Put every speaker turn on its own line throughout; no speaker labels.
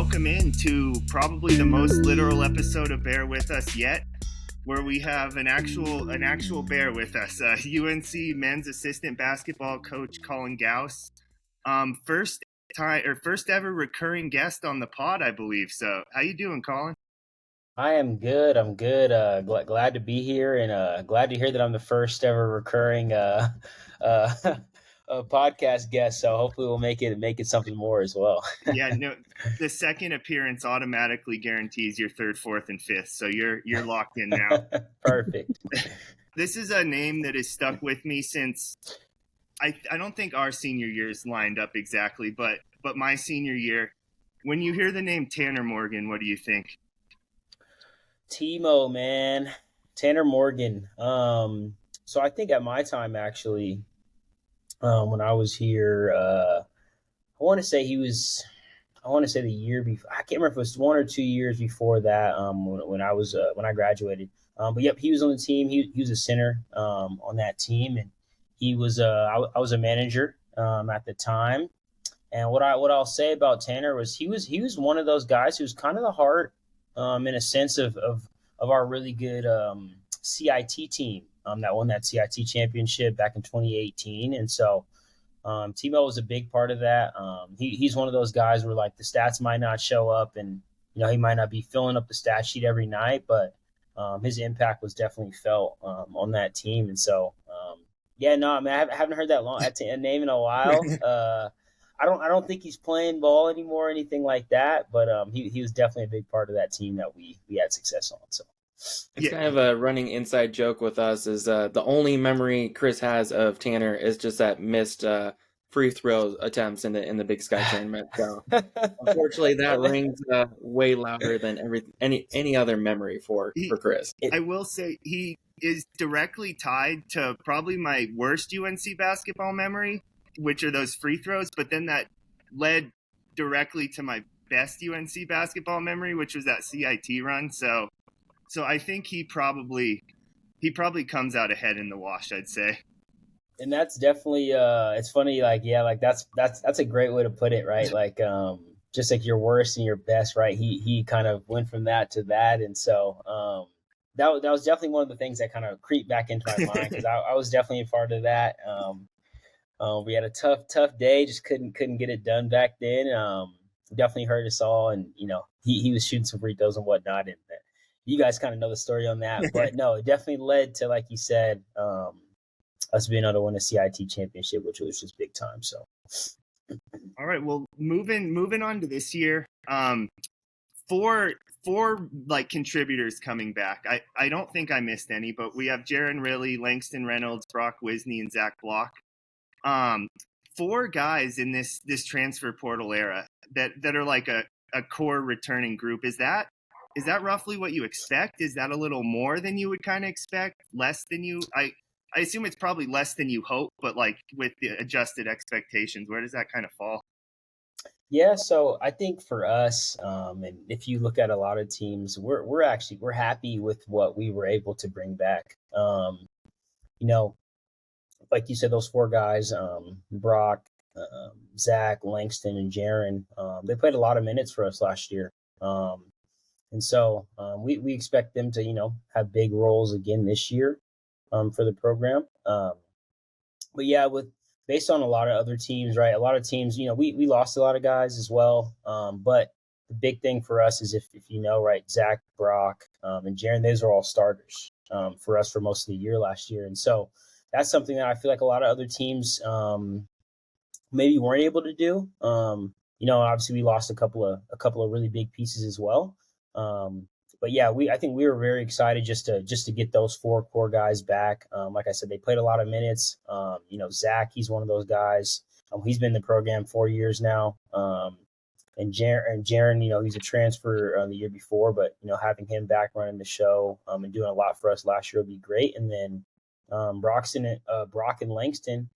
welcome in to probably the most literal episode of Bear With Us yet, where we have an actual bear with us, UNC men's assistant basketball coach Colin Gause. First ever recurring guest on the pod, I believe. So, how you doing, Colin?
I am good. I'm good. Glad to be here, and glad to hear that I'm the first ever recurring podcast guest. So hopefully we'll make it something more as well.
Yeah, no, the second appearance automatically guarantees your third, fourth, and fifth. So you're locked in now.
Perfect.
This is a name that has stuck with me since I don't think our senior year is lined up exactly, but my senior year. When you hear the name Tanner Morgan, what do you think?
Timo, man, Tanner Morgan. So I think at my time actually, when I was here, I want to say the year before. I can't remember if it was 1 or 2 years before that. When I graduated. But yep, he was on the team. He was a center on that team, and he was I was a manager at the time. And what I'll say about Tanner was he was one of those guys who was kind of the heart in a sense of our really good CIT team that won that CIT championship back in 2018. And so Timo was a big part of that. He's one of those guys where like the stats might not show up, and he might not be filling up the stat sheet every night, but his impact was definitely felt on that team. And so yeah, no, I mean, I haven't heard that name in a while. I don't think he's playing ball anymore or anything like that, but he was definitely a big part of that team that we had success on. So
it's kind of a running inside joke with us is the only memory Chris has of Tanner is just that missed free throw attempts in the Big Sky tournament. So unfortunately, that rings way louder than any other memory for Chris.
I will say he is directly tied to probably my worst UNC basketball memory, which are those free throws, but then that led directly to my best UNC basketball memory, which was that CIT run. So I think he probably comes out ahead in the wash, I'd say.
And that's definitely it's funny, like, yeah, like that's a great way to put it, right? Like just like your worst and your best, right? He kind of went from that to that. And so that was definitely one of the things that kind of creeped back into my mind, because I was definitely a part of that. We had a tough day, just couldn't get it done back then. Definitely hurt us all, and he was shooting some free throws and whatnot, and you guys kind of know the story on that. But no, it definitely led to, like you said, us being able to win a CIT championship, which was just big time. So
all right, well, moving on to this year, four like contributors coming back. I don't think I missed any, but we have Jaron Riley, Langston Reynolds, Brock Wisney, and Zach Block. 4 guys in this transfer portal era that are like a core returning group. Is that roughly what you expect? Is that a little more than you would kind of expect? Less than you? I assume it's probably less than you hope, but like with the adjusted expectations, where does that kind of fall?
Yeah, so I think for us, and if you look at a lot of teams, we're happy with what we were able to bring back. Like you said, those 4 guys, Brock, Zach, Langston, and Jaron, they played a lot of minutes for us last year. And so we expect them to, have big roles again this year for the program. But yeah, based on a lot of other teams, right? A lot of teams, we lost a lot of guys as well. But the big thing for us is if right, Zach, Brock, and Jaron, those are all starters for us for most of the year last year. And so that's something that I feel like a lot of other teams maybe weren't able to do. Obviously we lost a couple of really big pieces as well. But yeah, I think we were very excited just to get those 4 core guys back. Like I said, they played a lot of minutes. Zach, he's one of those guys. He's been in the program 4 years now. And Jaron, he's a transfer the year before, but having him back running the show and doing a lot for us last year would be great. And then Brock and Langston,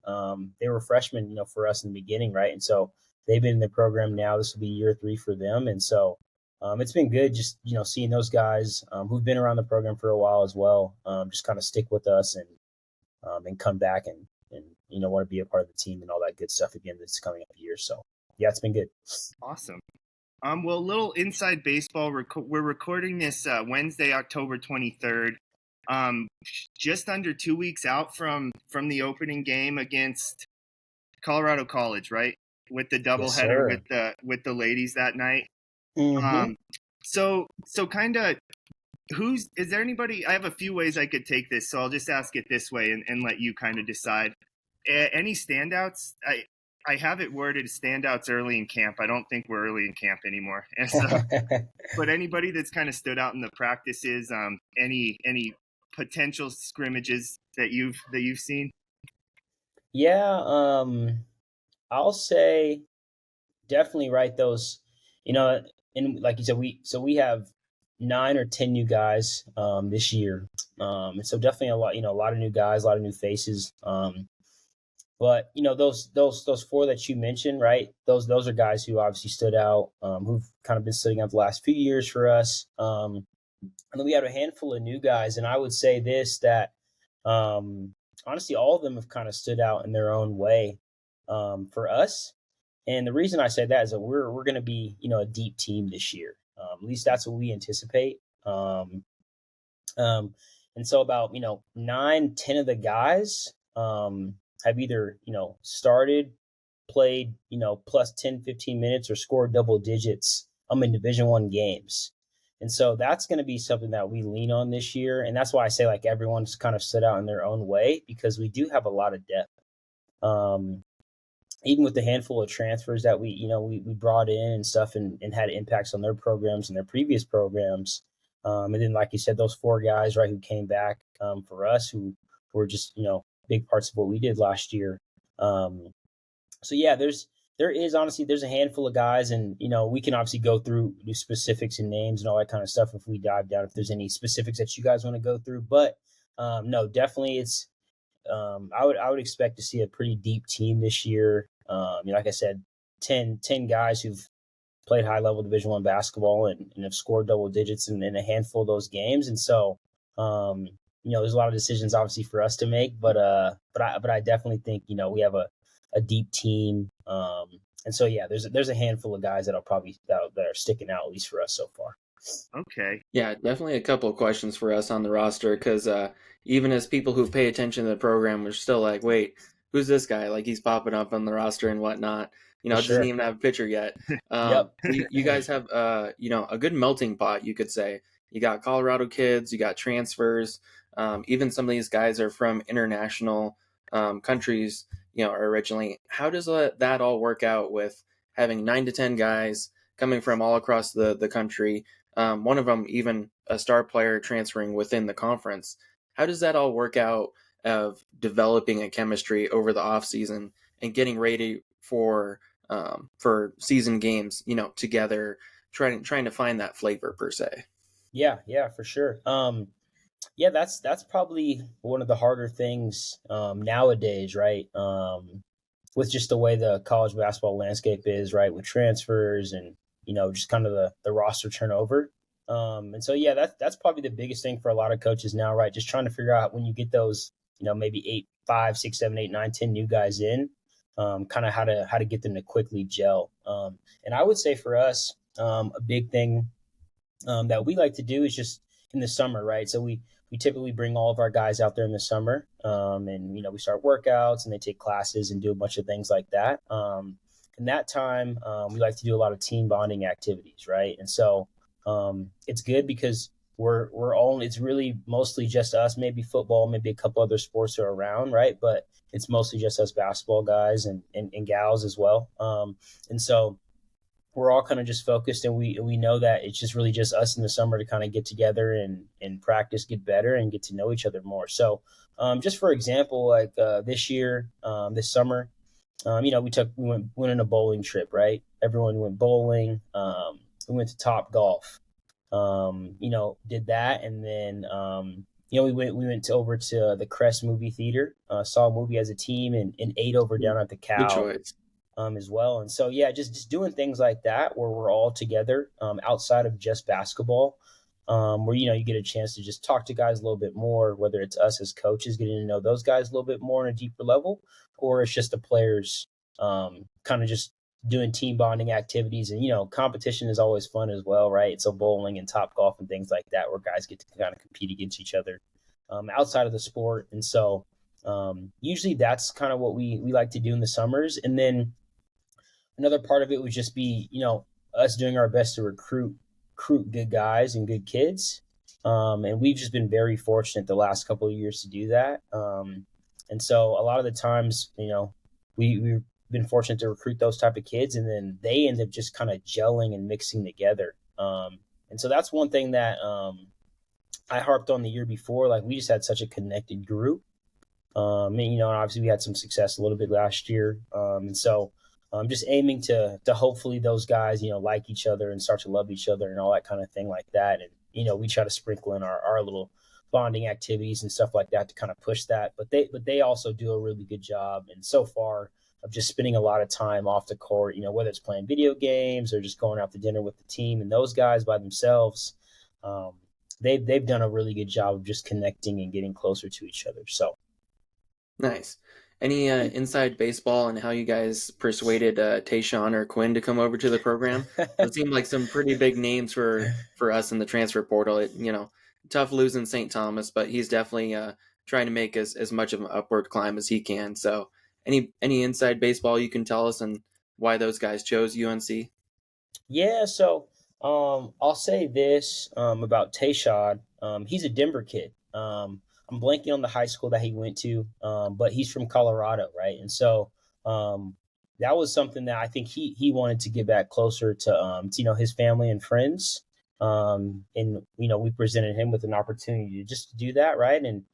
they were freshmen, for us in the beginning, right? And so they've been in the program now. This will be year 3 for them, and so it's been good just seeing those guys who've been around the program for a while as well, just kind of stick with us and come back and want to be a part of the team and all that good stuff again this coming up year. So yeah, it's been good.
Awesome. Well, a little inside baseball. We're recording this Wednesday, October 23rd. Just under 2 weeks out from the opening game against Colorado College, right? With the doubleheader with the ladies that night.
Mm-hmm.
So kind of, is there anybody? I have a few ways I could take this, so I'll just ask it this way and let you kind of decide. Any standouts? I have it worded as standouts early in camp. I don't think we're early in camp anymore. And so, but anybody that's kind of stood out in the practices, any potential scrimmages that you've seen?
Yeah, I'll say definitely right those, and like you said, we have 9 or 10 new guys this year. And so definitely a lot of new guys, a lot of new faces. But those four that you mentioned, right? Those are guys who obviously stood out, who've kind of been sitting out the last few years for us. And then we had a handful of new guys, and I would say this that honestly, all of them have kind of stood out in their own way for us. And the reason I say that is that we're going to be a deep team this year. At least that's what we anticipate. And so about 9, 10 of the guys have either started, played plus 10, 15 minutes or scored double digits in Division I games. And so that's going to be something that we lean on this year. And that's why I say like everyone's kind of stood out in their own way, because we do have a lot of depth. Even with the handful of transfers that we brought in and stuff and had impacts on their programs and their previous programs. And then, like you said, those four guys, right, who came back for us, who were just, big parts of what we did last year. So yeah, there's a handful of guys, and we can obviously go through specifics and names and all that kind of stuff if we dive down, if there's any specifics that you guys want to go through. But no, definitely it's I would expect to see a pretty deep team this year. Like I said, 10 guys who've played high level Division I basketball and have scored double digits in a handful of those games. And so there's a lot of decisions obviously for us to make, but I definitely think we have a deep team. And so yeah, there's a handful of guys that are sticking out, at least for us so far.
Okay.
Yeah, definitely a couple of questions for us on the roster, because even as people who pay attention to the program, we're still like, wait, who's this guy? Like, he's popping up on the roster and whatnot. Doesn't even have a picture yet.
Yep.
You guys have a good melting pot, you could say. You got Colorado kids, you got transfers. Even some of these guys are from international countries, originally. How does that all work out with having 9 to 10 guys coming from all across the country? One of them even a star player transferring within the conference. How does that all work out of developing a chemistry over the off season and getting ready for season games, together, trying to find that flavor per se?
Yeah, for sure. Yeah, that's probably one of the harder things nowadays, right? With just the way the college basketball landscape is, right, with transfers and just kind of the roster turnover. And so yeah, that's probably the biggest thing for a lot of coaches now, right? Just trying to figure out when you get those, maybe 8, 5, 6, 7, 8, 9, 10 new guys in, kind of how to get them to quickly gel. And I would say for us, a big thing that we like to do is just in the summer, right? So we typically bring all of our guys out there in the summer, and we start workouts and they take classes and do a bunch of things like that. In that time, we like to do a lot of team bonding activities, right? And so it's good because it's really mostly just us, maybe football, maybe a couple other sports are around, right? But it's mostly just us basketball guys and gals as well. And so we're all kind of just focused, and we know that it's just really just us in the summer to kind of get together and practice, get better, and get to know each other more. So just for example, like this year, this summer, we went on a bowling trip, right? Everyone went bowling. We went to Top Golf. Did that, and then we went over to the Crest movie theater, saw a movie as a team, and ate over down at the Cow.
Good choice.
As well. And so yeah, just doing things like that where we're all together outside of just basketball, where you get a chance to just talk to guys a little bit more, whether it's us as coaches getting to know those guys a little bit more on a deeper level, or it's just the players kind of just doing team bonding activities. And, competition is always fun as well, right? So bowling and top golf and things like that, where guys get to kind of compete against each other outside of the sport. And so usually that's kind of what we like to do in the summers. And then another part of it would just be, us doing our best to recruit good guys and good kids. And we've just been very fortunate the last couple of years to do that. And so a lot of the times, we've been fortunate to recruit those type of kids, and then they end up just kind of gelling and mixing together. And so that's one thing that I harped on the year before. Like, we just had such a connected group. And obviously we had some success a little bit last year. And so I'm just aiming to hopefully those guys, like each other and start to love each other and all that kind of thing like that. And, we try to sprinkle in our little bonding activities and stuff like that to kind of push that. But they also do a really good job. And so far, of just spending a lot of time off the court, whether it's playing video games or just going out to dinner with the team, and those guys by themselves, they've done a really good job of just connecting and getting closer to each other. So
nice. Any inside baseball and how you guys persuaded Tayshawn or Quinn to come over to the program? It seemed like some pretty big names for us in the transfer portal. Tough losing St. Thomas, but he's definitely trying to make as much of an upward climb as he can. So any inside baseball you can tell us and why those guys chose UNC?
Yeah, so I'll say this about Tayshawn. He's a Denver kid. I'm blanking on the high school that he went to, but he's from Colorado, right? And so that was something that I think he wanted to get back closer to his family and friends. And we presented him with an opportunity to just do that, right? And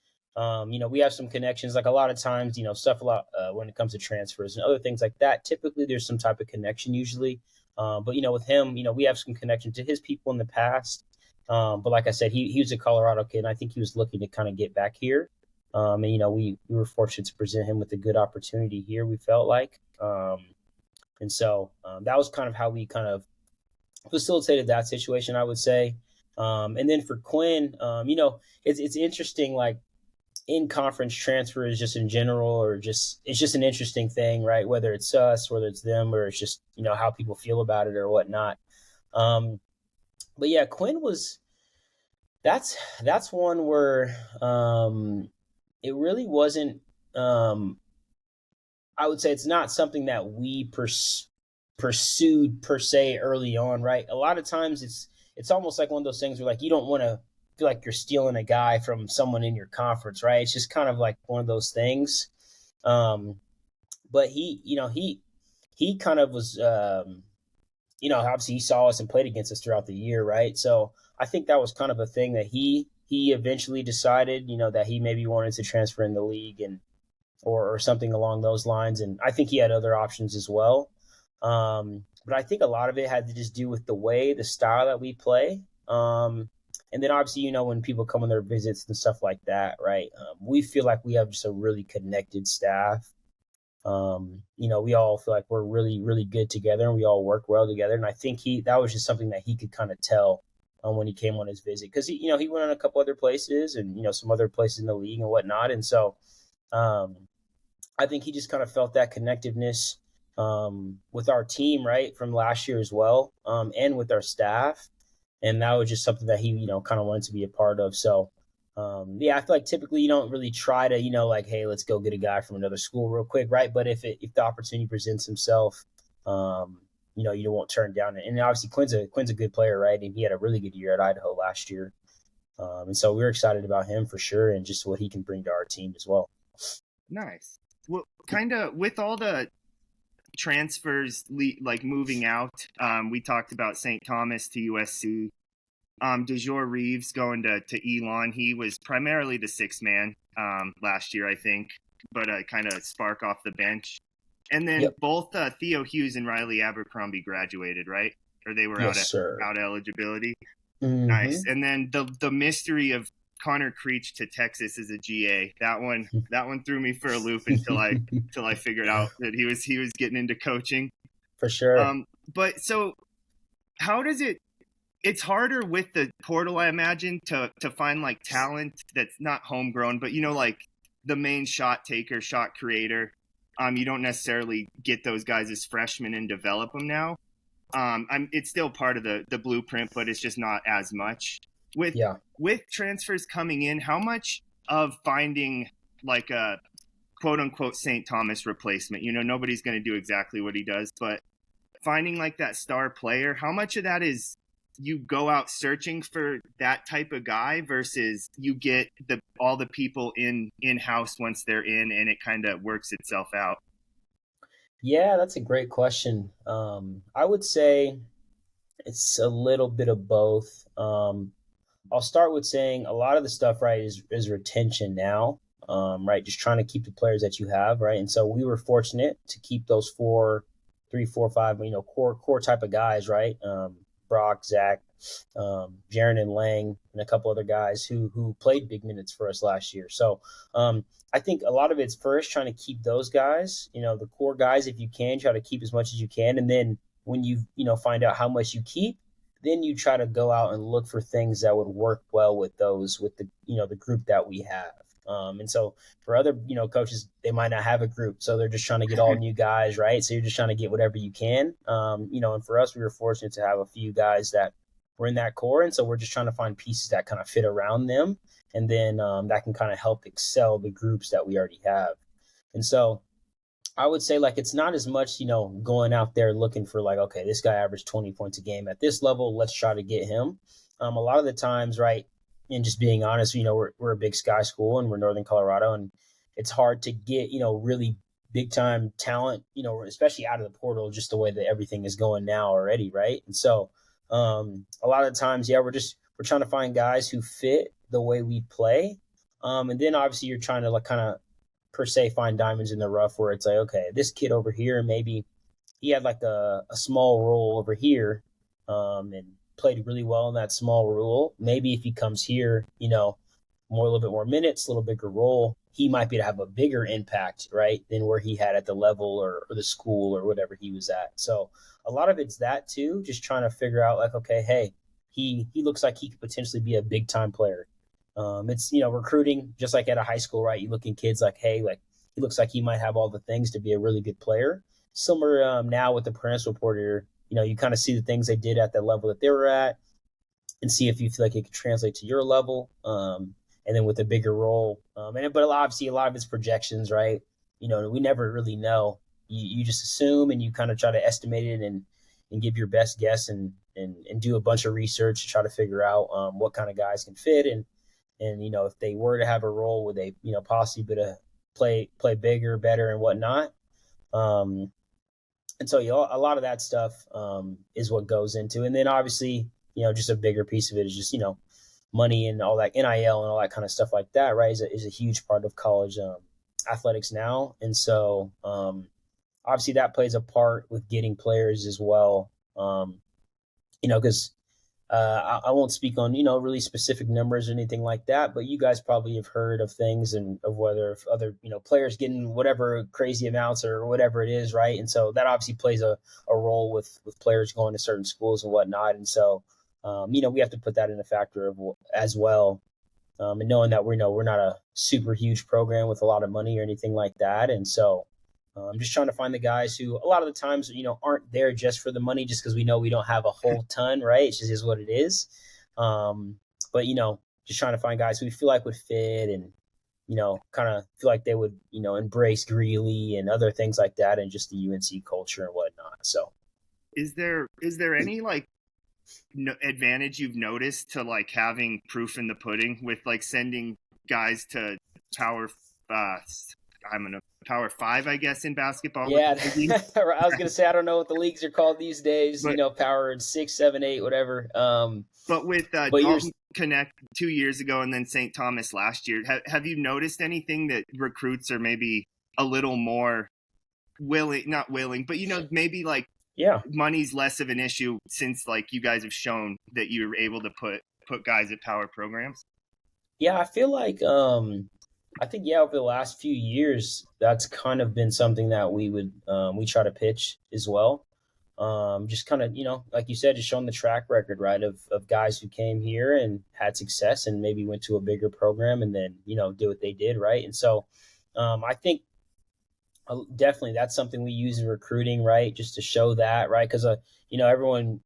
we have some connections. Like, a lot of times, stuff a lot when it comes to transfers and other things like that. Typically, there's some type of connection usually. But with him, we have some connection to his people in the past. But like I said, he was a Colorado kid, and I think he was looking to kind of get back here. And we were fortunate to present him with a good opportunity here, we felt like. And so that was kind of how we kind of facilitated that situation, I would say. And then for Quinn, it's interesting, like, in conference transfers just in general, or it's just an interesting thing, right? Whether it's us, whether it's them, or it's just, how people feel about it or whatnot. But yeah, Quinn that's one where it really wasn't, I would say it's not something that we pursued per se early on, right? A lot of times it's almost like one of those things where, like, you don't want to feel like you're stealing a guy from someone in your conference, right? It's just kind of like one of those things. But he kind of was, obviously he saw us and played against us throughout the year, right? So I think that was kind of a thing that he eventually decided, that he maybe wanted to transfer in the league or something along those lines. And I think he had other options as well. But I think a lot of it had to just do with the style that we play. And then obviously, when people come on their visits and stuff like that, right? We feel like we have just a really connected staff. We all feel like we're really, really good together, and we all work well together. And I think that was just something that he could kind of tell when he came on his visit, because he went on a couple other places and some other places in the league and whatnot. And so I think he just kind of felt that connectiveness with our team, right, from last year as well, and with our staff. And that was just something that he, kind of wanted to be a part of. So, I feel like typically you don't really try to, like, hey, let's go get a guy from another school real quick, right? But if the opportunity presents himself, you won't turn down. And obviously Quinn's a good player, right? And he had a really good year at Idaho last year. And so we're excited about him for sure, and just what he can bring to our team as well.
Nice. Well, kind of with all the transfers like moving out, we talked about St. Thomas to USC. DeJour Reeves going to Elon. He was primarily the sixth man last year, I think, but kind of spark off the bench. And then both Theo Hughes and Riley Abercrombie graduated, right? Or they were out eligibility. Mm-hmm. Nice. And then the mystery of Connor Creech to Texas as a GA. That one threw me for a loop until I figured out that he was getting into coaching.
For sure.
But so how does it? It's harder with the portal, I imagine, to find like talent that's not homegrown, but like the main shot taker, shot creator. You don't necessarily get those guys as freshmen and develop them now. It's still part of the blueprint, but it's just not as much. With transfers coming in, how much of finding like a quote unquote St. Thomas replacement, nobody's going to do exactly what he does, but finding like that star player, how much of that is you go out searching for that type of guy versus you get all the people in-house once they're in and it kind of works itself out?
Yeah, that's a great question. I would say it's a little bit of both. I'll start with saying a lot of the stuff, right, is retention now, right? Just trying to keep the players that you have, right? And so we were fortunate to keep those 3, 4, 5, core type of guys, right? Brock, Zach, Jaron and Lang, and a couple other guys who played big minutes for us last year. So I think a lot of it's first trying to keep those guys, the core guys, if you can, try to keep as much as you can. And then when you find out how much you keep, then you try to go out and look for things that would work well with the group that we have. And so for other, coaches, they might not have a group. So they're just trying to get all new guys, right? So you're just trying to get whatever you can. And for us, we were fortunate to have a few guys that were in that core. And so we're just trying to find pieces that kind of fit around them. And then that can kind of help excel the groups that we already have. And so I would say it's not as much, going out there looking for okay, this guy averaged 20 points a game at this level. Let's try to get him. A lot of the times, right, and just being honest, we're a big sky school and we're Northern Colorado, and it's hard to get, really big time talent, especially out of the portal, just the way that everything is going now already. Right. And so a lot of the times, we're trying to find guys who fit the way we play. And then obviously you're trying to kind of per se find diamonds in the rough where it's okay, this kid over here, maybe he had a small role over here and played really well in that small role. Maybe if he comes here, a little bit more minutes, a little bigger role, he might be to have a bigger impact, right, than where he had at the level or the school or whatever he was at. So a lot of it's that too, just trying to figure out okay, hey, he looks like he could potentially be a big time player. It's, recruiting just like at a high school, right? You look in kids hey, he looks like he might have all the things to be a really good player. Similar now with the Parental Report here, you kind of see the things they did at the level that they were at and see if you feel like it could translate to your level. And then with a bigger role. But obviously a lot of it's projections, right? We never really know. You just assume and you kind of try to estimate it and give your best guess and do a bunch of research to try to figure out what kind of guys can fit. And if they were to have a role, would they, possibly be to play bigger, better, and whatnot. And so a lot of that stuff is what goes into. And then obviously, just a bigger piece of it is just, money and all that NIL and all that kind of stuff like that, right, is a huge part of college athletics now. And so obviously that plays a part with getting players as well, because I won't speak on, really specific numbers or anything like that, but you guys probably have heard of things and of whether if other, players getting whatever crazy amounts or whatever it is, right? And so that obviously plays a role with players going to certain schools and whatnot. And so, we have to put that in a factor as well. And knowing that we're not a super huge program with a lot of money or anything like that. And so I'm just trying to find the guys who a lot of the times, aren't there just for the money, just because we know we don't have a whole ton, right? It just is what it is. But, just trying to find guys who we feel like would fit and, kind of feel like they would, embrace Greeley and other things like that and just the UNC culture and whatnot. So
is there any advantage you've noticed to having proof in the pudding with sending guys to Power Power 5, I guess, in basketball?
Yeah, I was gonna say I don't know what the leagues are called these days. But, Power 6, 7, 8, whatever.
But with Dalton Connect 2 years ago and then St. Thomas last year, have you noticed anything that recruits are maybe a little more not willing, but maybe money's less of an issue since you guys have shown that you're able to put guys at power programs?
Yeah, I feel like I think over the last few years that's kind of been something that we try to pitch as well. Just kind of, like you said, just showing the track record, right, of guys who came here and had success and maybe went to a bigger program and then, did what they did, right? And so I think Definitely, that's something we use in recruiting, right? Just to show that, right? Because everyone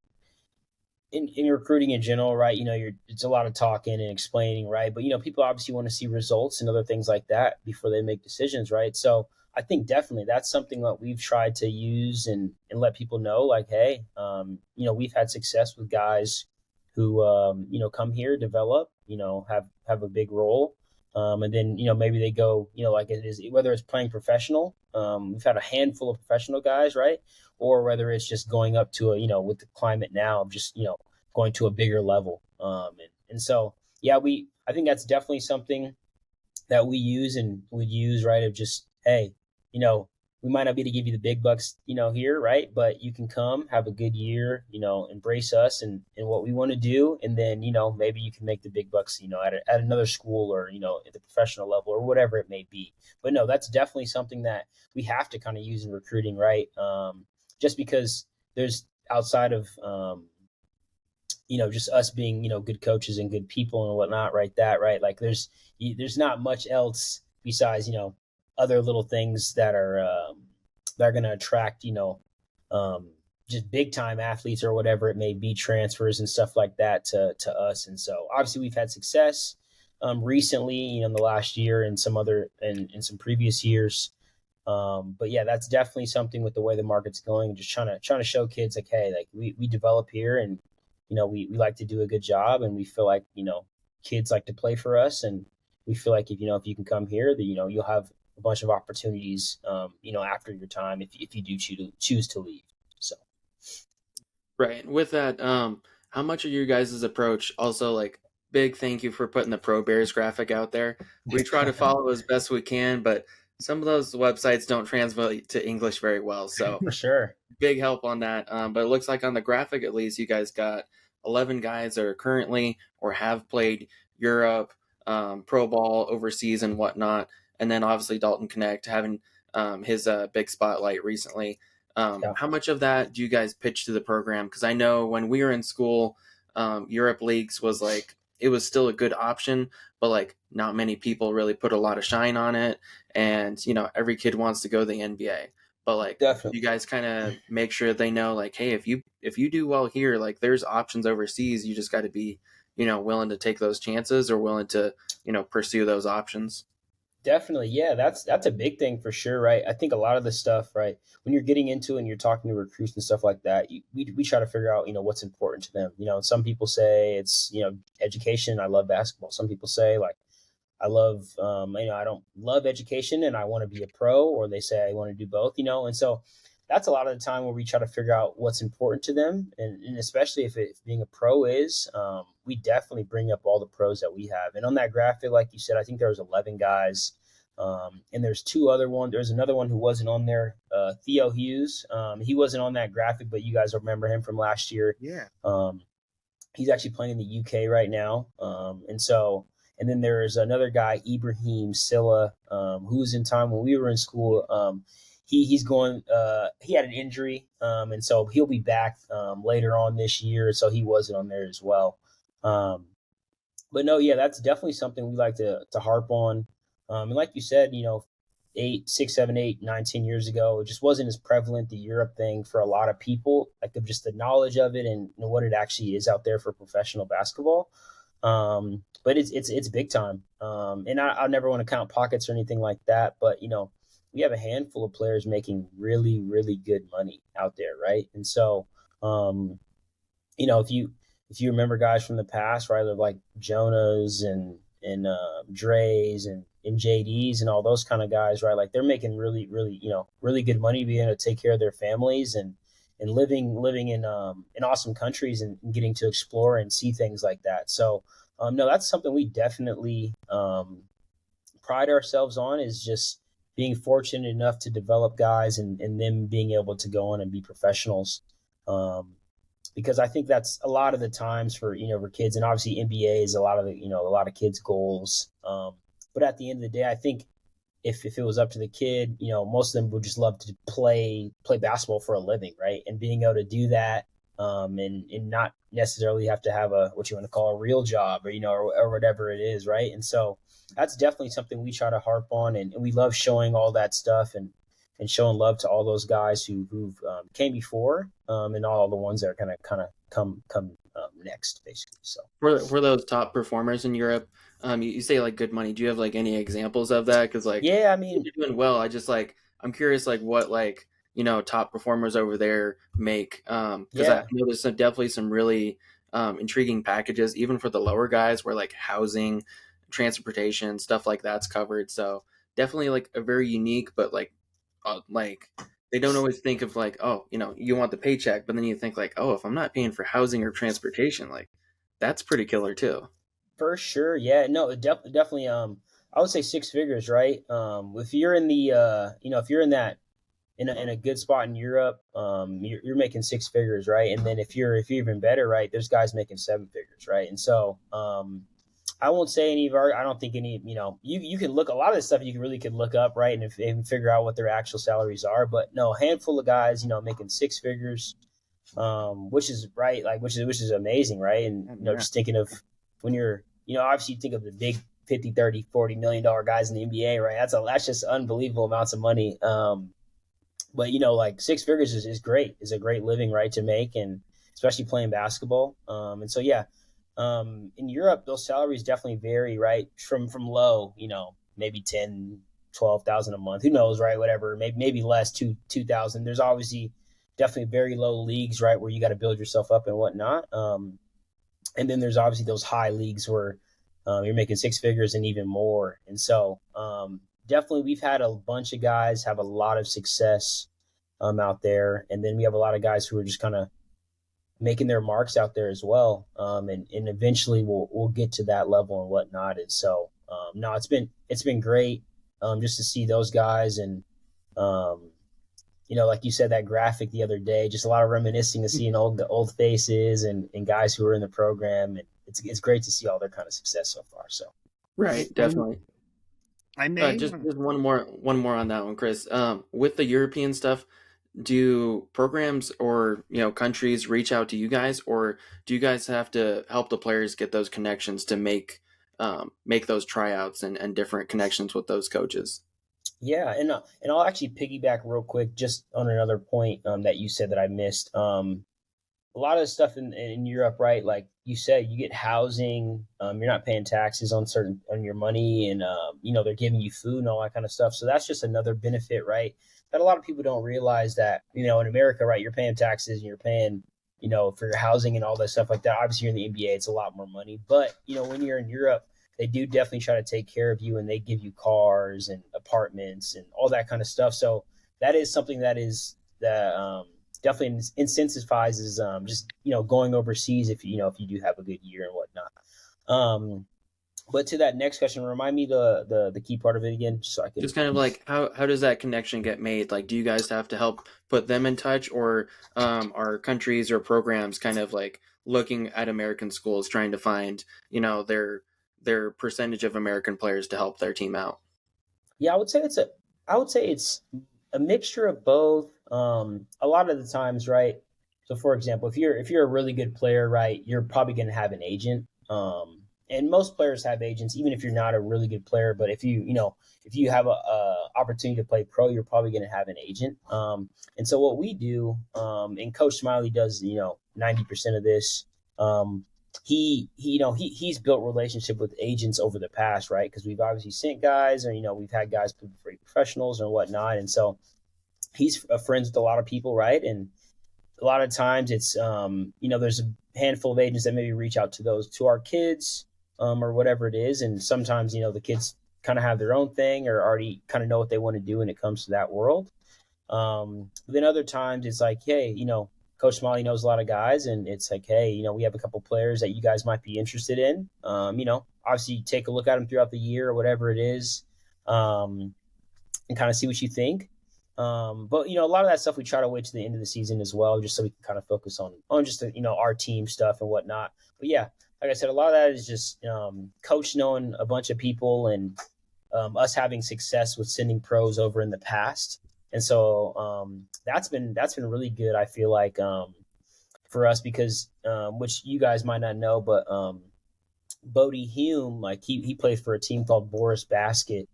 in recruiting in general, right? It's a lot of talking and explaining, right? But people obviously want to see results and other things like that before they make decisions, right? So I think definitely that's something that we've tried to use and let people know, like, hey, we've had success with guys who come here, develop, have a big role. And then maybe they go like it is, whether it's playing professional. We've had a handful of professional guys, right? Or whether it's just going up to with the climate now of just going to a bigger level. And so yeah, I think that's definitely something that we use and would use, right? Of just, hey, we might not be to give you the big bucks, here, right? But you can come, have a good year, embrace us and what we want to do. And then, maybe you can make the big bucks, at another school or, at the professional level or whatever it may be. But no, that's definitely something that we have to kind of use in recruiting, right? Just because there's outside of, just us being, good coaches and good people and whatnot, right? Like there's not much else besides, other little things that are going to attract, just big time athletes or whatever it may be, transfers and stuff like that to us. And so obviously we've had success recently, in the last year and some other and in some previous years. But yeah, that's definitely something with the way the market's going, just trying to show kids like, hey, like we develop here and, we like to do a good job and we feel like, kids like to play for us. And we feel like if you can come here, that, you'll have a bunch of opportunities, after your time, if you do choose to leave. So.
Right. With that, how much of your guys' approach also, like, big thank you for putting the Pro Bears graphic out there. We try to follow as best we can, but some of those websites don't translate to English very well. So
For sure.
big help on that. But it looks like on the graphic, at least, you guys got 11 guys that are currently or have played Europe, pro ball overseas and whatnot. And then obviously Dalton Connect having his big spotlight recently.
Yeah.
How much of that do you guys pitch to the program? Because I know when we were in school, Europe leagues was like, it was still a good option, but like not many people really put a lot of shine on it. And, every kid wants to go to the NBA. But like,
Definitely.
you guys kind of make sure they know, like, hey, if you do well here, like, there's options overseas. You just got to be, willing to take those chances or willing to, pursue those options.
Definitely. Yeah, that's a big thing for sure, right? I think a lot of the stuff, right, when you're getting into it and you're talking to recruits and stuff like that, we try to figure out, what's important to them. Some people say it's, education. I love basketball. Some people say like, I love, I don't love education and I want to be a pro, or they say I want to do both, and so that's a lot of the time where we try to figure out what's important to them. And especially if being a pro is, we definitely bring up all the pros that we have. And on that graphic, like you said, I think there was 11 guys. And there's there's another one who wasn't on there, Theo Hughes. He wasn't on that graphic, but you guys remember him from last year.
Yeah.
He's actually playing in the UK right now. And then there's another guy, Ibrahim Silla, who's in time when we were in school. He's going. He had an injury, and so he'll be back later on this year. So he wasn't on there as well. But no, yeah, that's definitely something we like to harp on. And like you said, 6, 7, 8, 9, 10 years ago, it just wasn't as prevalent, the Europe thing, for a lot of people, like of just the knowledge of it and what it actually is out there for professional basketball. But it's big time. And I never want to count pockets or anything like that, but we have a handful of players making really, really good money out there, right? And so, if you remember guys from the past, right, like Jonas and Dre's and JDs and all those kind of guys, right? Like they're making really, really, really good money, being able to take care of their families and living in awesome countries and getting to explore and see things like that. So, no, that's something we definitely pride ourselves on, is just being fortunate enough to develop guys and them being able to go on and be professionals. Because I think that's a lot of the times for kids, and obviously NBA is a lot of kids' goals. But at the end of the day, I think if it was up to the kid, most of them would just love to play basketball for a living, right? And being able to do that, and not necessarily have to have what you want to call a real job, or whatever it is, right? And so that's definitely something we try to harp on, and we love showing all that stuff and showing love to all those guys who've came before, and all the ones that are going to kind of come next, basically. So
for those top performers in Europe, you say like good money. Do you have like any examples of that? Because like,
yeah, I mean,
you're doing well. I'm curious like what like top performers over there make. Because I know there's definitely some really intriguing packages even for the lower guys where like housing, transportation, stuff like that's covered. So definitely like a very unique, but like they don't always think of like, oh, you want the paycheck, but then you think like, oh, if I'm not paying for housing or transportation, like that's pretty killer too.
For sure, yeah, no, definitely. I would say six figures, right? If you're in the, if you're in that in a good spot in Europe, you're making six figures, right? And then if you're even better, right, there's guys making seven figures, right? And so, I won't say any of our. I don't think any. You can look a lot of this stuff. You could look up, right, and figure out what their actual salaries are. But no, a handful of guys, making six figures, which is right, like which is amazing, right? And just thinking of when you're, obviously you think of the big 50, 30, $40 million guys in the NBA, right? That's just unbelievable amounts of money. But like six figures is great. Is a great living, right, to make, and especially playing basketball. And so yeah. In Europe, those salaries definitely vary, right? From low, maybe 10, 12,000 a month. Who knows, right? Whatever, maybe less, 2,000. There's obviously definitely very low leagues, right, where you got to build yourself up and whatnot. And then there's obviously those high leagues where you're making six figures and even more. And so definitely we've had a bunch of guys have a lot of success out there. And then we have a lot of guys who are just kind of making their marks out there as well. And eventually we'll get to that level and whatnot. And so, no, it's been great just to see those guys. And, like you said, that graphic the other day, just a lot of reminiscing and seeing old faces and guys who are in the program. And it's great to see all their kind of success so far. So.
Right. Definitely.
I may
just one more on that one, Chris. With the European stuff, do programs or countries reach out to you guys, or do you guys have to help the players get those connections to make those tryouts and different connections with those coaches?
Yeah, and I'll actually piggyback real quick just on another point that you said that I missed. A lot of stuff in Europe, right? Like you said, you get housing. You're not paying taxes on your money, and they're giving you food and all that kind of stuff. So that's just another benefit, right? That a lot of people don't realize that in America, right? You're paying taxes and you're paying for your housing and all that stuff like that. Obviously, you're in the NBA, it's a lot more money. But when you're in Europe, they do definitely try to take care of you, and they give you cars and apartments and all that kind of stuff. So that is something that definitely incentivizes just going overseas if you do have a good year and whatnot. But to that next question, remind me the key part of it again, so I can
just kind of like how does that connection get made? Like, do you guys have to help put them in touch, or are countries or programs kind of like looking at American schools trying to find their percentage of American players to help their team out?
Yeah, I would say it's a mixture of both. A lot of the times, right? So, for example, if you're a really good player, right, you're probably going to have an agent. And most players have agents, even if you're not a really good player. But if you have a opportunity to play pro, you're probably going to have an agent. And so what we do, and Coach Smiley does, 90% of this. He's built relationship with agents over the past, right? Because we've obviously sent guys, or we've had guys play for professionals and whatnot, and so he's friends with a lot of people, right? And a lot of times it's there's a handful of agents that maybe reach out to our kids, or whatever it is, and sometimes the kids kind of have their own thing or already kind of know what they want to do when it comes to that world. But then other times it's like, hey, Coach Smiley knows a lot of guys, and it's like, hey, we have a couple players that you guys might be interested in. Obviously take a look at them throughout the year or whatever it is, and kind of see what you think. But a lot of that stuff we try to wait to the end of the season as well, just so we can kind of focus on just our team stuff and whatnot. But yeah, like I said, a lot of that is just Coach knowing a bunch of people and us having success with sending pros over in the past. And so that's been really good, I feel like, for us, because which you guys might not know, but Bodie Hume, like he played for a team called Boris Basket.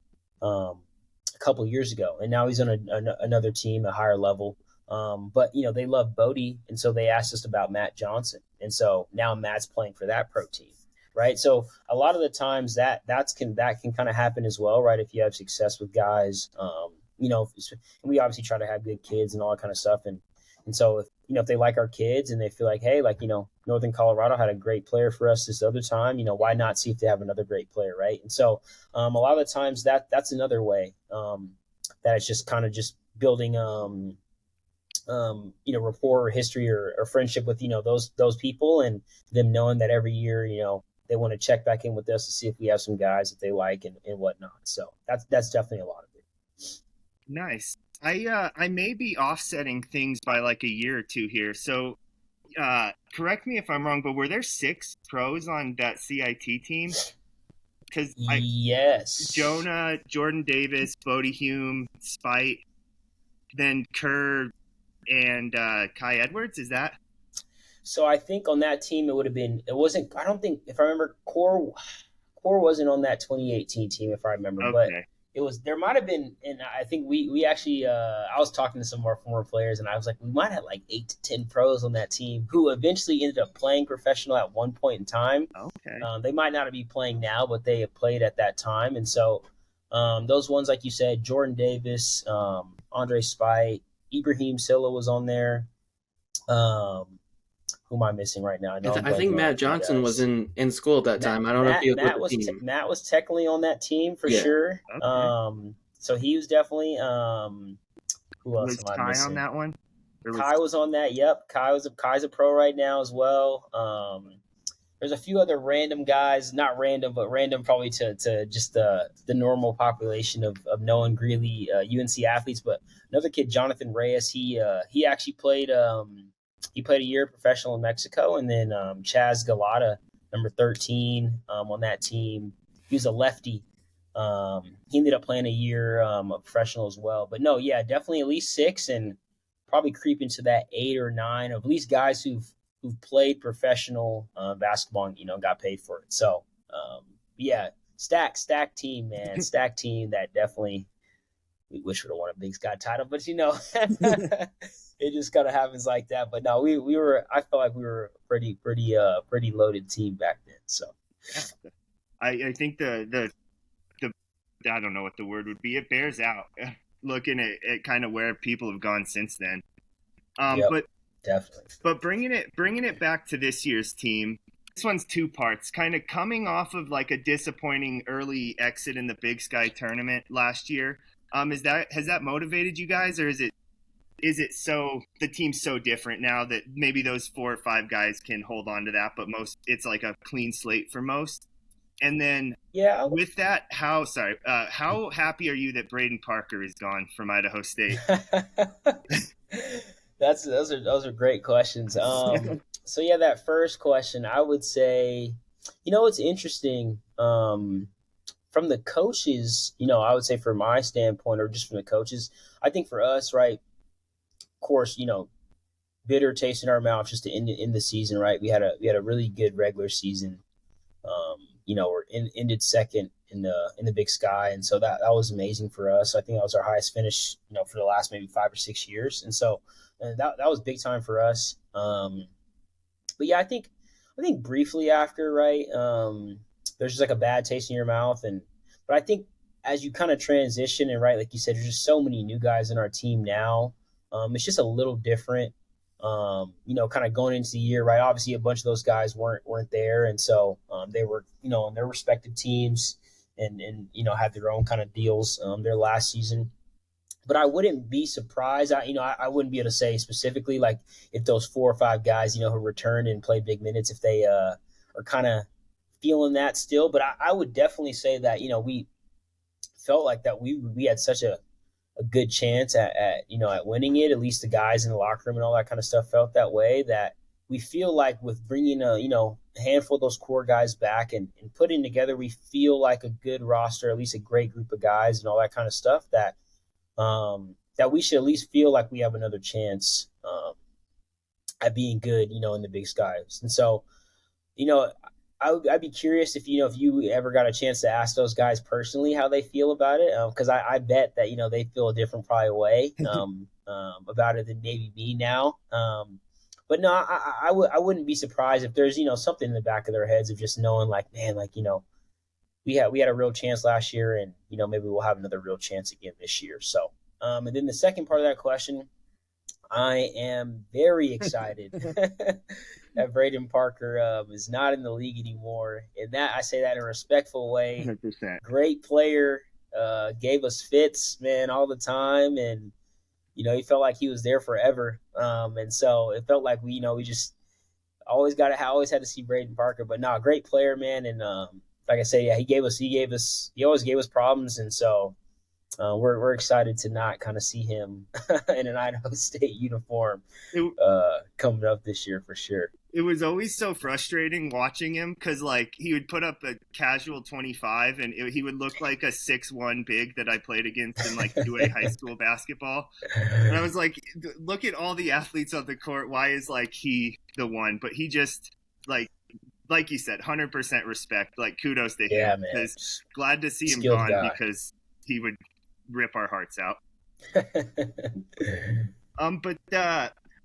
a couple of years ago, and now he's on another team, a higher level. But they love Bodie, and so they asked us about Matt Johnson, and so now Matt's playing for that pro team, right? So a lot of the times that can kind of happen as well, right? If you have success with guys, and we obviously try to have good kids and all that kind of stuff, and so if they like our kids and they feel like, hey, like Northern Colorado had a great player for us this other time, why not see if they have another great player, right? And so a lot of the times that's another way that it's just kind of just building rapport or history or friendship with those people, and them knowing that every year they want to check back in with us to see if we have some guys that they like and whatnot. So that's definitely a lot of it.
Nice. I may be offsetting things by like a year or two here. So correct me if I'm wrong, but were there 6 pros on that CIT team? Because
yes,
Jonah, Jordan Davis, Bodie Hume, Spite, then Kerr, and Kai Edwards. Is that?
So I think on that team it would have been. It wasn't. I don't think, if I remember, Core wasn't on that 2018 team, if I remember.
Okay.
But it was. There might have been, and I think we actually. I was talking to some of our former players, and I was like, we might have like 8 to 10 pros on that team who eventually ended up playing professional at one point in time.
Okay.
They might not be playing now, but they have played at that time, and so those ones, like you said, Jordan Davis, Andre Spite, Ibrahim Silla was on there. Who am I missing right now?
I think Matt Johnson was in school at that time. I don't know if he was with the team.
Matt was technically on that team for sure.
Okay.
So he was definitely. Who else am I missing?
Kai on that one?
Kai was on that. Yep, Kai's a pro right now as well. There's a few other random guys, not random, but random probably to just the normal population of Noah and Greeley UNC athletes. But another kid, Jonathan Reyes, he actually played. He played a year professional in Mexico, and then Chaz Galata, number 13, on that team. He was a lefty. He ended up playing a year of professional as well. But no, yeah, definitely at least 6, and probably creep into that 8 or 9 of at least guys who've played professional basketball and got paid for it. So yeah, stack team, man, stack team that definitely we wish would have won a Big Sky title, but it just kind of happens like that. But no, we were. I felt like we were a pretty loaded team back then. So
I think the I don't know what the word would be. It bears out looking at kind of where people have gone since then.
Yep,
but
definitely.
But bringing it back to this year's team. This one's 2 parts. Kind of coming off of like a disappointing early exit in the Big Sky tournament last year. Has that motivated you guys, or is it so the team's so different now that maybe those 4 or 5 guys can hold on to that, but it's like a clean slate for most? And then with that, how happy are you that Braden Parker is gone from Idaho State?
Those are great questions. So yeah, that first question, I would say, it's interesting. From the coaches, I would say from my standpoint, or just from the coaches, I think for us, right, of course, bitter taste in our mouth just to end the season, right? We had a really good regular season. Ended second in the Big Sky, and so that was amazing for us. I think that was our highest finish, for the last maybe 5 or 6 years, and so that was big time for us. But yeah, I think briefly after, right, there's just like a bad taste in your mouth, but I think as you kind of transition, and right, like you said, there's just so many new guys in our team now. It's just a little different. Kind of going into the year, right? Obviously, a bunch of those guys weren't there, and so they were, on their respective teams, and had their own kind of deals their last season. But I wouldn't be surprised. I wouldn't be able to say specifically like if those 4 or 5 guys, who returned and played big minutes, if they are kind of feeling that still. But I would definitely say that we felt like that we had such a good chance at winning it. At least the guys in the locker room and all that kind of stuff felt that way, that we feel like with bringing a handful of those core guys back and putting together, we feel like a good roster, at least a great group of guys and all that kind of stuff, that we should at least feel like we have another chance at being good, in the Big Skies. And so, I'd be curious if you ever got a chance to ask those guys personally how they feel about it, because I bet that they feel a different probably way about it than maybe me now. But no, I wouldn't be surprised if there's something in the back of their heads of just knowing like, man, like we had a real chance last year, and maybe we'll have another real chance again this year. So and then the second part of that question, I am very excited that Braden Parker is not in the league anymore, and that I say that in a respectful way.
100%.
Great player, gave us fits, man, all the time, and he felt like he was there forever. And so it felt like we just always had to see Braden Parker. But no, great player, man, and like I said, yeah, he always gave us problems, and so. We're excited to not kind of see him in an Idaho State uniform coming up this year for sure.
It was always so frustrating watching him because like he would put up a casual 25 and he would look like a 6'1" big that I played against in like 2A high school basketball. And I was like, look at all the athletes on the court. Why is like he the one? But he just like you said, 100% respect. Like kudos to him. Because glad to see him gone because he would rip our hearts out. But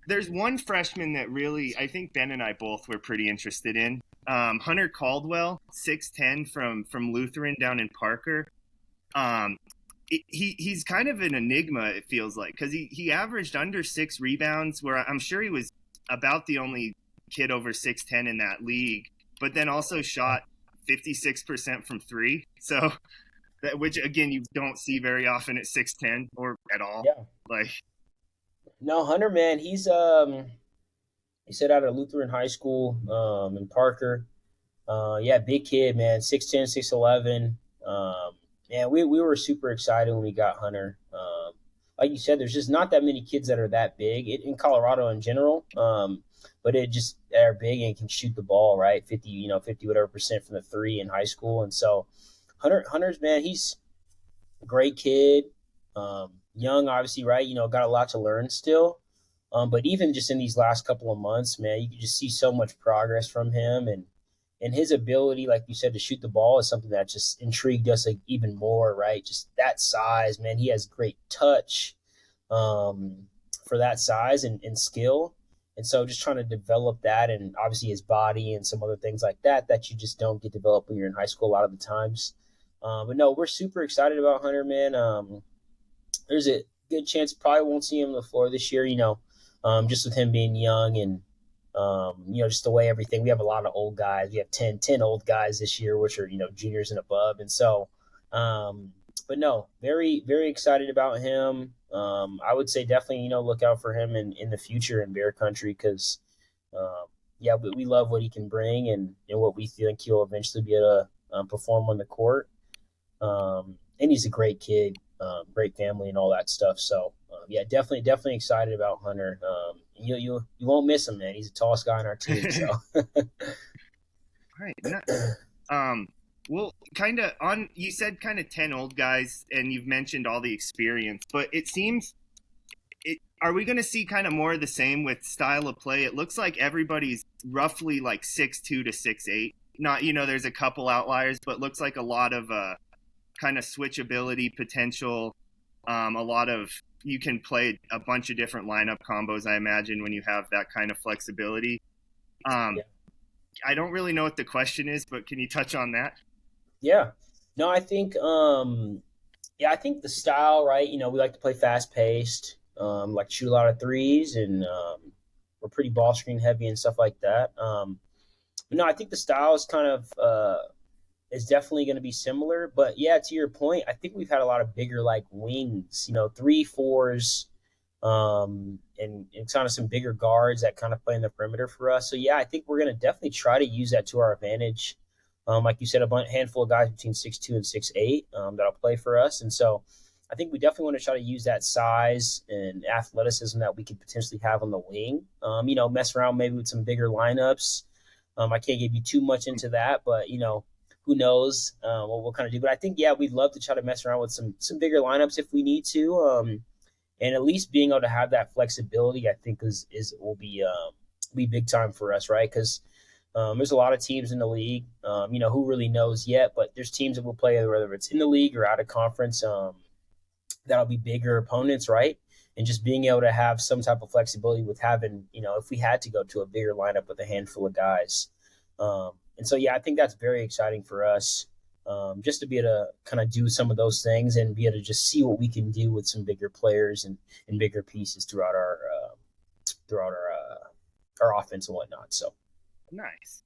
there's one freshman that really, I think Ben and I both were pretty interested in. Hunter Caldwell, 6'10" from Lutheran down in Parker. He's kind of an enigma, it feels like, because he averaged under 6 rebounds, where I'm sure he was about the only kid over 6'10" in that league, but then also shot 56% from 3. So which again you don't see very often at 6'10" or at all.
Yeah.
Like,
no, Hunter, man, he's he said out of Lutheran High School in Parker. Yeah, big kid, man, 6'10", 6'11". Man, we were super excited when we got Hunter. Like you said, there's just not that many kids that are that big in Colorado in general. But it just are big and can shoot the ball, right? 50 whatever percent from the 3 in high school, and so. Hunter's, man, he's a great kid, young, obviously, right? Got a lot to learn still. But even just in these last couple of months, man, you can just see so much progress from him. And his ability, like you said, to shoot the ball is something that just intrigued us like, even more, right? Just that size, man. He has great touch for that size and skill. And so just trying to develop that, and obviously his body and some other things like that you just don't get developed when you're in high school a lot of the times. But no, we're super excited about Hunter, man. There's a good chance probably won't see him on the floor this year, just with him being young and, just the way everything. We have a lot of old guys. We have 10 old guys this year, which are, juniors and above. And so, but no, very, very excited about him. I would say definitely, look out for him in the future in Bear Country because, but we love what he can bring and what we think he'll eventually be able to perform on the court. And he's a great kid, great family and all that stuff. So definitely excited about Hunter. You won't miss him, man. He's the tallest guy on our team. So,
right. Well, kind of you said kind of 10 old guys, and you've mentioned all the experience, but it seems, are we going to see kind of more of the same with style of play? It looks like everybody's roughly like 6'2" to 6'8". Not, there's a couple outliers, but looks like a lot of kind of switchability potential. A lot of, you can play a bunch of different lineup combos, I imagine, when you have that kind of flexibility. I don't really know what the question is, but can you touch on that?
Yeah. No, I think I think the style, right? We like to play fast paced, like shoot a lot of threes, and we're pretty ball screen heavy and stuff like that. But no, I think the style is kind of is definitely going to be similar. But yeah, to your point, I think we've had a lot of bigger like wings, 3, 4s, and kind of some bigger guards that kind of play in the perimeter for us. So yeah, I think we're going to definitely try to use that to our advantage. Like you said, handful of guys between 6'2" and 6'8" that'll play for us. And so I think we definitely want to try to use that size and athleticism that we could potentially have on the wing. Mess around maybe with some bigger lineups. I can't give you too much into that, but, who knows what we'll kind of do. But I think, yeah, we'd love to try to mess around with some bigger lineups if we need to. And at least being able to have that flexibility, I think will be big time for us, right? Because There's a lot of teams in the league. Who really knows yet? But there's teams that will play whether it's in the league or out of conference. That'll be bigger opponents, right? And just being able to have some type of flexibility with having, if we had to go to a bigger lineup with a handful of guys. And so, yeah, I think that's very exciting for us, just to be able to kind of do some of those things and be able to just see what we can do with some bigger players and bigger pieces throughout our offense and whatnot. So
nice.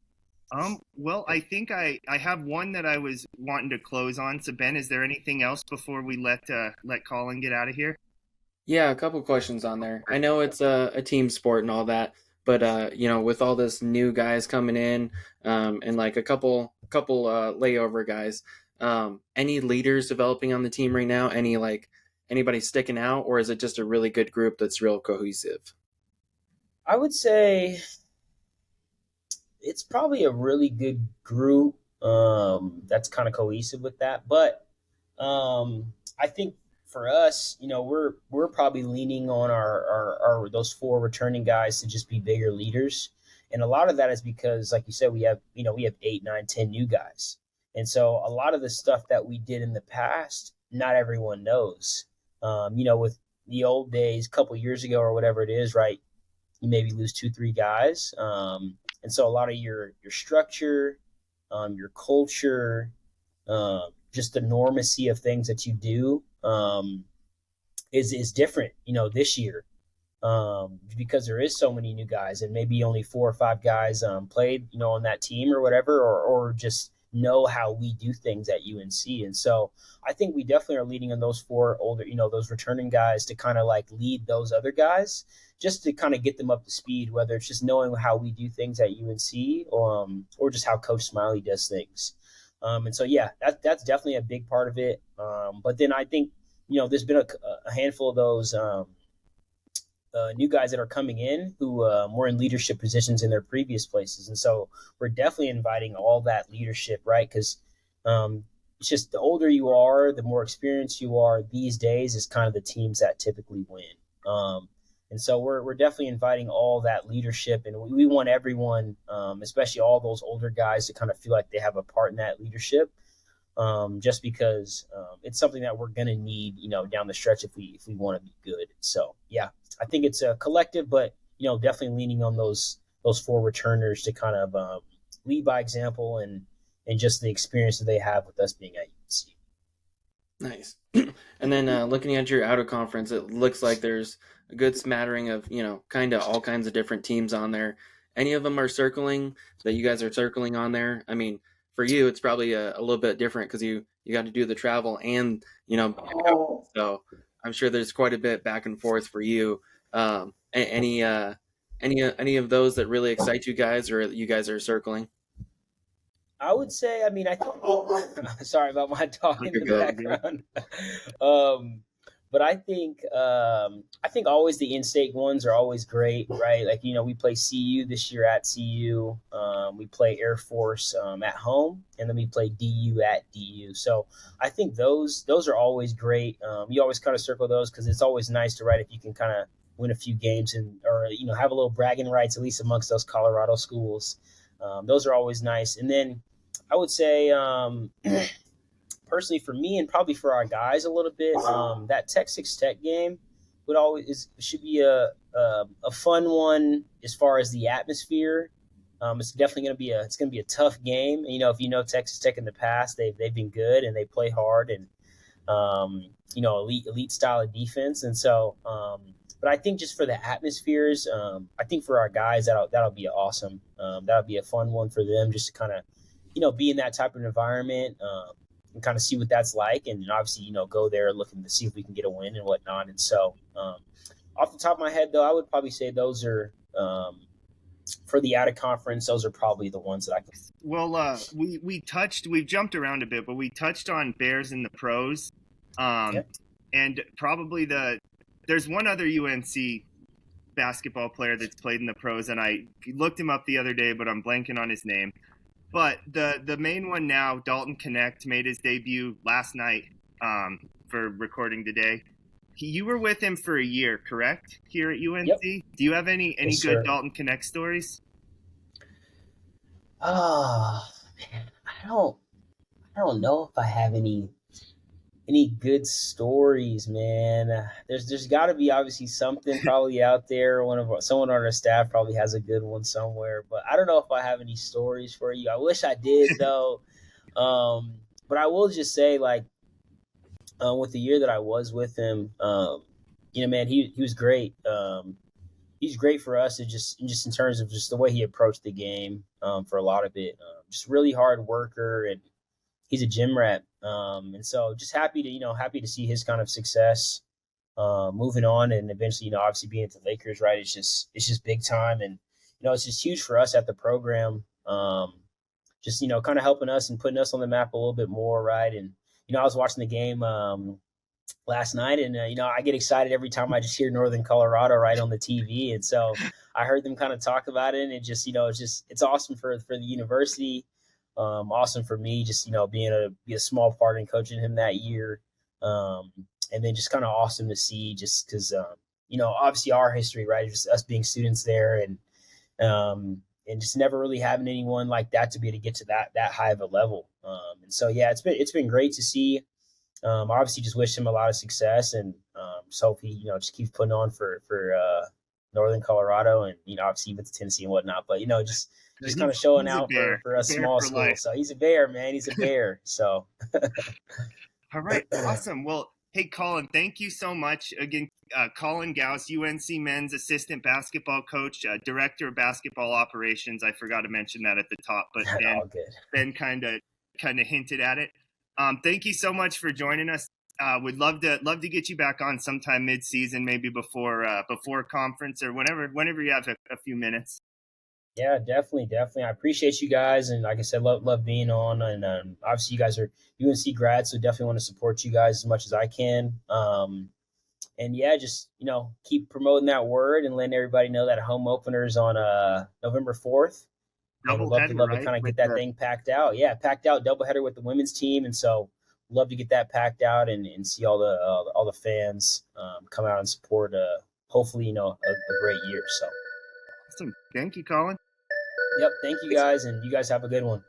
Well, I think I have one that I was wanting to close on. So Ben, is there anything else before we let Colin get out of here?
Yeah, a couple questions on there. I know it's a team sport and all that, but with all this new guys coming in, and like a couple layover guys, any leaders developing on the team right now? Anybody sticking out, or is it just a really good group that's real cohesive?
I would say it's probably a really good group, that's kind of cohesive with that. But I think for us, we're probably leaning on our those 4 returning guys to just be bigger leaders. And a lot of that is because, like you said, we have 8, 9, 10 new guys. And so a lot of the stuff that we did in the past, not everyone knows. With the old days, a couple years ago or whatever it is, right? You maybe lose 2, 3 guys. And so a lot of your structure, your culture, just the normacy of things that you do, is different, this year, because there is so many new guys and maybe only 4 or 5 guys played, on that team or whatever, or just know how we do things at UNC. And so I think we definitely are leading on those 4 older, those returning guys to kind of like lead those other guys, just to kind of get them up to speed, whether it's just knowing how we do things at UNC, or just how Coach Smiley does things. And so, yeah, that's definitely a big part of it. But then I think, there's been a handful of those new guys that are coming in who were in leadership positions in their previous places. And so we're definitely inviting all that leadership, right? Because it's just the older you are, the more experienced you are these days is kind of the teams that typically win. And so we're definitely inviting all that leadership, and we want everyone, especially all those older guys, to kind of feel like they have a part in that leadership, just because it's something that we're going to need, down the stretch if we want to be good. So, yeah, I think it's a collective, but, definitely leaning on those 4 returners to kind of lead by example and just the experience that they have with us being at UNC.
Nice. And then looking at your out of conference, it looks like there's a good smattering of, kind of all kinds of different teams on there. Any of them are circling that you guys are circling on there? I mean, for you, it's probably a little bit different because you got to do the travel and, so I'm sure there's quite a bit back and forth for you. Any of those that really excite you guys, or you guys are circling?
I would say, I think, sorry about my dog in the background. But I think always the in-state ones are always great, right? Like, we play CU this year at CU. We play Air Force at home, and then we play DU at DU. So I think those are always great. You always kind of circle those because it's always nice to, right, if you can kind of win a few games or have a little bragging rights, at least amongst those Colorado schools. Those are always nice. And then I would say, personally for me and probably for our guys a little bit, that Texas Tech game should be a fun one as far as the atmosphere. It's definitely going to be a tough game. If you know Texas Tech in the past, they've been good and they play hard and elite style of defense. And so, but I think just for the atmospheres, I think for our guys that'll be awesome. That'll be a fun one for them just to kind of be in that type of environment. And kind of see what that's like, and obviously, go there looking to see if we can get a win and whatnot. And so, off the top of my head, though, I would probably say those are, for the out of conference, those are probably the ones that I can.
Well, we've jumped around a bit, but we touched on Bears in the pros, and probably there's one other UNC basketball player that's played in the pros, and I looked him up the other day, but I'm blanking on his name. But the main one now, Dalton Connect, made his debut last night for recording today. You were with him for a year, correct, here at UNC? Yep. Do you have any
Yes,
good
sir.
Dalton Connect stories?
Ah, man, I don't know if I have any good stories, man. There's got to be obviously something probably out there. Someone on our staff probably has a good one somewhere, but I don't know if I have any stories for you. I wish I did though. But I will just say, like, with the year that I was with him, man, he was great. He's great for us, just in terms of just the way he approached the game, for a lot of it. Just really hard worker, and he's a gym rat. And so just happy to see his kind of success, moving on, and eventually, obviously being at the Lakers, right? It's just big time, and it's just huge for us at the program. Just kind of helping us and putting us on the map a little bit more, right? And I was watching the game last night, and I get excited every time I just hear Northern Colorado right on the TV, and so I heard them kind of talk about it, and it just it's awesome for the university, awesome for me, just be a small part in coaching him that year, and then just kind of awesome to see, just because obviously our history, right, just us being students there, and just never really having anyone like that to be able to get to that high of a level, and so yeah, it's been great to see. Obviously, just wish him a lot of success, and just hope he, just keeps putting on for Northern Colorado, and obviously even to Tennessee and whatnot. But just kind of showing out for a small school. Life. So he's a bear, man. He's a bear. So.
All right, awesome. Well, hey, Colin, thank you so much again. Colin Gause, UNC men's assistant basketball coach, director of basketball operations. I forgot to mention that at the top, but Ben kind of hinted at it. Thank you so much for joining us. We'd love to get you back on sometime mid-season, maybe before conference or whenever you have a few minutes.
Yeah, definitely. I appreciate you guys, and like I said, love being on. And obviously, you guys are UNC grads, so definitely want to support you guys as much as I can. And yeah, just keep promoting that word and letting everybody know that home opener is on November 4th. And we'd love to kind of get that thing packed out. Yeah, packed out, doubleheader with the women's team, and so love to get that packed out and see all the fans come out and support. Hopefully, a great year. So
awesome. Thank you, Colin.
Yep. Thank you guys, and you guys have a good one.